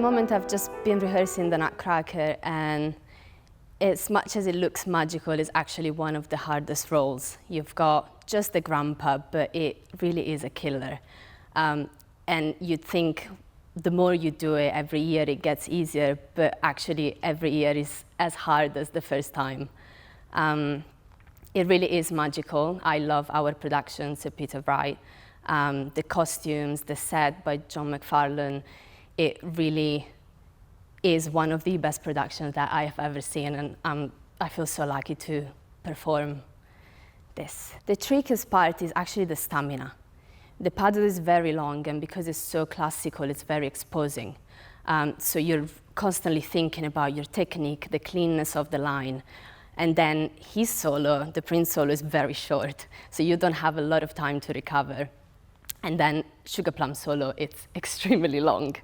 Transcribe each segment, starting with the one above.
moment I've just been rehearsing the Nutcracker, and as much as it looks magical, it's actually one of the hardest roles. You've got just the grandpa, but it really is a killer. And you'd think the more you do it, every year it gets easier, but actually every year is as hard as the first time. It really is magical. I love our productions at Peter Wright. The costumes, the set by John McFarlane, it really is one of the best productions that I have ever seen, and I feel so lucky to perform this. The trickiest part is actually the stamina. The paddle is very long, and because it's so classical, it's very exposing. So you're constantly thinking about your technique, the cleanness of the line. And then his solo, the Prince solo, is very short, so you don't have a lot of time to recover. And then Sugar Plum solo, it's extremely long.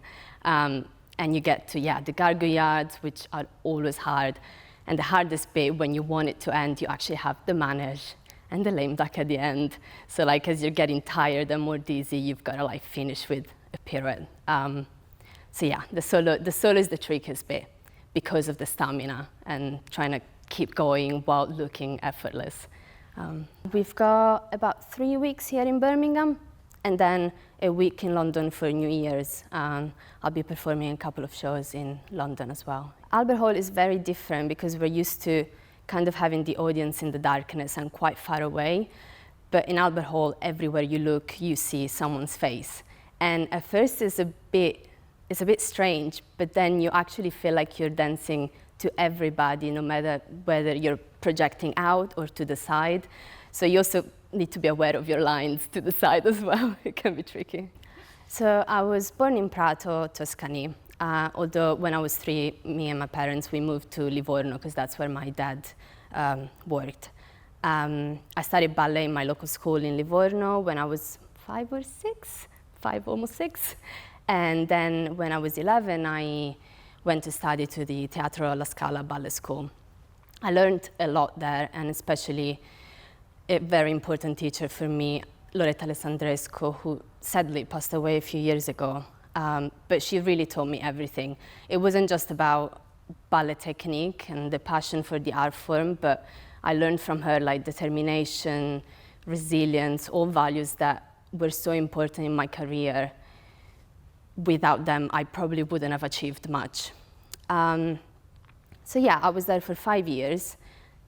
And you get to, the gargoyles, which are always hard. And the hardest bit, when you want it to end, you actually have the manege and the lame duck at the end. So like, as you're getting tired and more dizzy, you've got to like finish with a pirouette. So yeah, the solo is the trickiest bit because of the stamina and trying to keep going while looking effortless. We've got about 3 weeks here in Birmingham, and then a week in London for New Year's. I'll be performing a couple of shows in London as well. Albert Hall is very different because we're used to kind of having the audience in the darkness and quite far away. But in Albert Hall, everywhere you look, you see someone's face. And at first it's a bit strange, but then you actually feel like you're dancing to everybody, no matter whether you're projecting out or to the side. So you also need to be aware of your lines to the side as well. It can be tricky. So I was born in Prato, Tuscany. Although when I was 3, me and my parents, we moved to Livorno because that's where my dad worked. I studied ballet in my local school in Livorno when I was 5 or 6, almost 6. And then when I was 11, I went to study to the Teatro alla Scala ballet school. I learned a lot there, and especially a very important teacher for me, Loretta Alessandrescu, who sadly passed away a few years ago. But she really taught me everything. It wasn't just about ballet technique and the passion for the art form, but I learned from her like determination, resilience, all values that were so important in my career. Without them, I probably wouldn't have achieved much. So yeah, I was there for 5 years,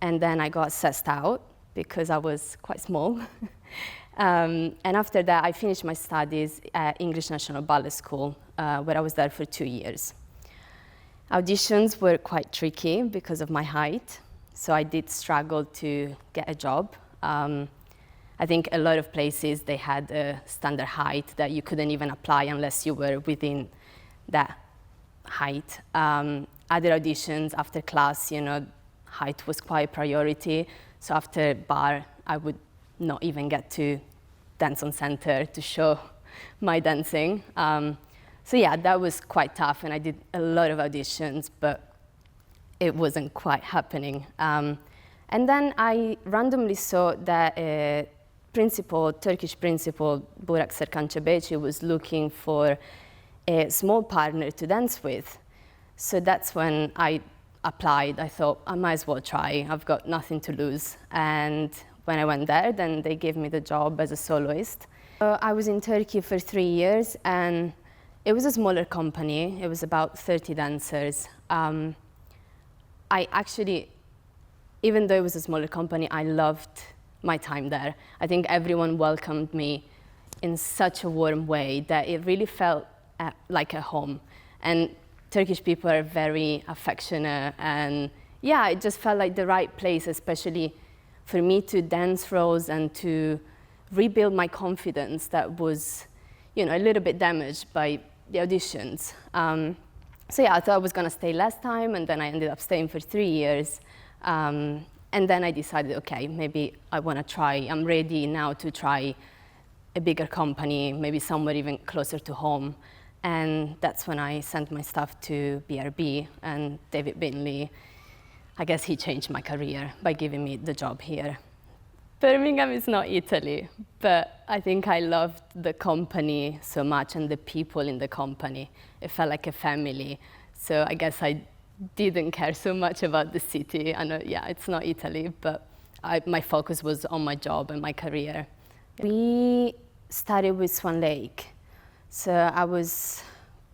and then I got assessed out because I was quite small. And after that, I finished my studies at English National Ballet School, where I was there for 2 years. Auditions were quite tricky because of my height, so I did struggle to get a job. I think a lot of places, they had a standard height that you couldn't even apply unless you were within that height. Other auditions after class, height was quite a priority. So after bar, I would not even get to dance on center to show my dancing. So yeah, that was quite tough, and I did a lot of auditions, but it wasn't quite happening. And then I randomly saw that Turkish principal, Burak Serkan was looking for a small partner to dance with. So that's when I applied. I thought, I might as well try. I've got nothing to lose. And when I went there, then they gave me the job as a soloist. I was in Turkey for 3 years, and it was a smaller company. It was about 30 dancers. I actually, even though it was a smaller company, I loved my time there. I think everyone welcomed me in such a warm way that it really felt like a home. And Turkish people are very affectionate, and yeah, it just felt like the right place, especially for me to dance roles and to rebuild my confidence that was, a little bit damaged by the auditions. So yeah, I thought I was gonna stay less time, and then I ended up staying for 3 years. And then I decided, okay, maybe I wanna try, I'm ready now to try a bigger company, maybe somewhere even closer to home. And that's when I sent my stuff to BRB, and David Binley, I guess he changed my career by giving me the job here. Birmingham is not Italy, but I think I loved the company so much and the people in the company. It felt like a family. So I guess I didn't care so much about the city. I know, yeah, it's not Italy, but my focus was on my job and my career. We started with Swan Lake. So I was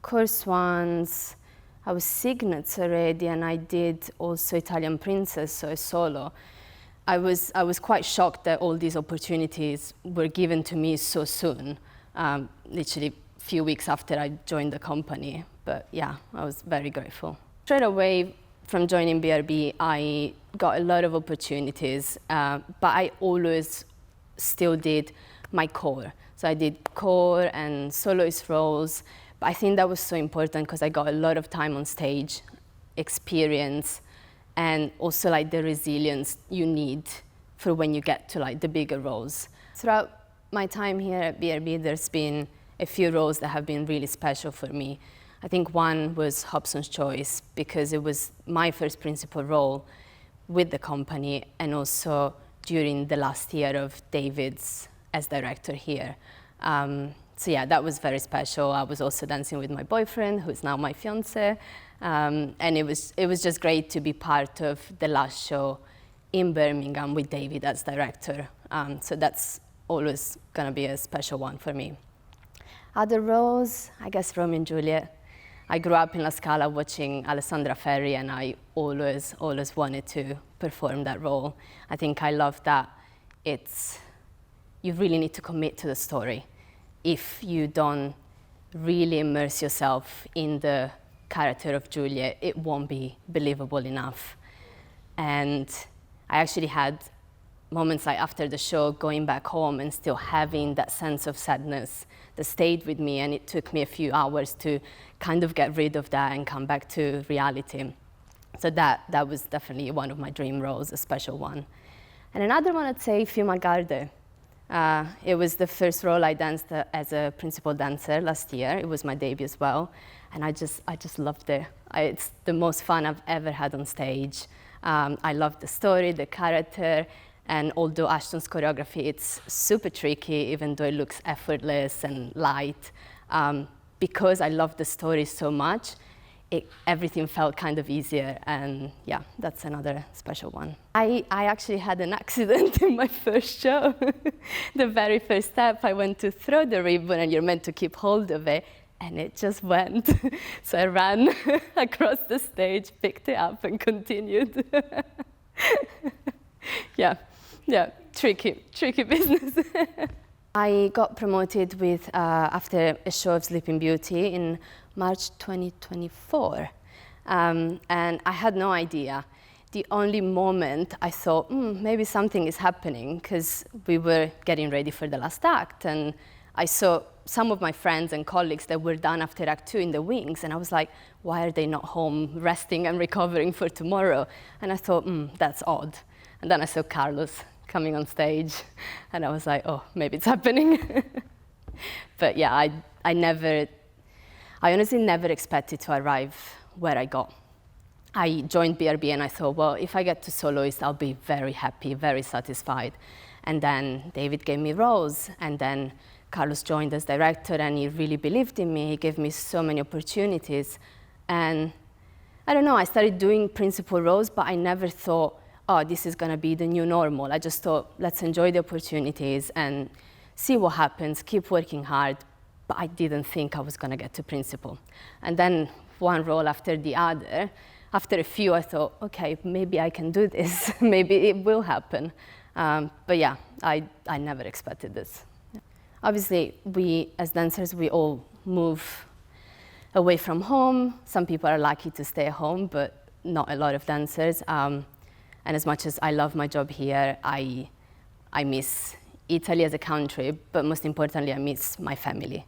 course swans, I was signets already, and I did also Italian Princess, so a solo. I was quite shocked that all these opportunities were given to me so soon, literally a few weeks after I joined the company. But yeah, I was very grateful. Straight away from joining BRB, I got a lot of opportunities, but I always still did my core. So I did core and soloist roles, but I think that was so important because I got a lot of time on stage, experience, and also like the resilience you need for when you get to like the bigger roles. Throughout my time here at BRB, there's been a few roles that have been really special for me. I think one was Hobson's Choice because it was my first principal role with the company and also during the last year of David's as director here. So yeah, that was very special. I was also dancing with my boyfriend, who's now my fiance. And it was just great to be part of the last show in Birmingham with David as director. So that's always gonna be a special one for me. Other roles, I guess Romeo and Juliet. I grew up in La Scala watching Alessandra Ferri, and I always wanted to perform that role. I think I love that you really need to commit to the story. If you don't really immerse yourself in the character of Juliet, it won't be believable enough. And I actually had moments like after the show going back home and still having that sense of sadness that stayed with me, and it took me a few hours to kind of get rid of that and come back to reality. So that was definitely one of my dream roles, a special one. And another one, I'd say Fiume Garde. It was the first role I danced as a principal dancer last year. It was my debut as well, and I just loved it. It's the most fun I've ever had on stage. I love the story, the character, and although Ashton's choreography, it's super tricky, even though it looks effortless and light, because I love the story so much, everything felt kind of easier, and yeah, that's another special one. I actually had an accident in my first show. The very first step, I went to throw the ribbon, and you're meant to keep hold of it, and it just went. So I ran across the stage, picked it up, and continued. Yeah, tricky business. I got promoted after a show of Sleeping Beauty in March 2024, and I had no idea. The only moment I thought, maybe something is happening, because we were getting ready for the last act, and I saw some of my friends and colleagues that were done after Act 2 in the wings, and I was like, why are they not home resting and recovering for tomorrow? And I thought, that's odd. And then I saw Carlos coming on stage, and I was like, oh, maybe it's happening. But yeah, I honestly never expected to arrive where I got. I joined BRB and I thought, well, if I get to soloist, I'll be very happy, very satisfied. And then David gave me roles, and then Carlos joined as director, and he really believed in me. He gave me so many opportunities. And I don't know, I started doing principal roles, but I never thought, oh, this is gonna be the new normal. I just thought, let's enjoy the opportunities and see what happens, keep working hard. But I didn't think I was gonna get to principal. And then one role after the other, after a few, I thought, okay, maybe I can do this. Maybe it will happen. But yeah, I never expected this. Obviously, we, as dancers, we all move away from home. Some people are lucky to stay at home, but not a lot of dancers. And as much as I love my job here, I miss Italy as a country, but most importantly, I miss my family.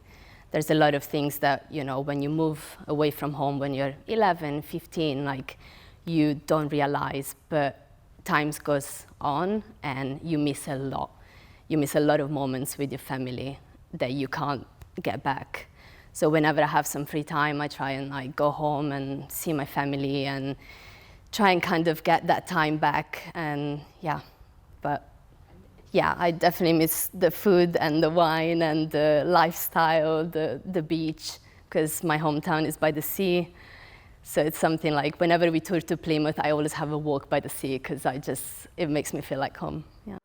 There's a lot of things that, when you move away from home when you're 11, 15, like, you don't realize, but times goes on and you miss a lot. You miss a lot of moments with your family that you can't get back. So whenever I have some free time, I try and go home and see my family and try and kind of get that time back, and yeah, but Yeah, I definitely miss the food and the wine and the lifestyle, the beach, because my hometown is by the sea. So it's something like whenever we tour to Plymouth, I always have a walk by the sea because it makes me feel like home. Yeah.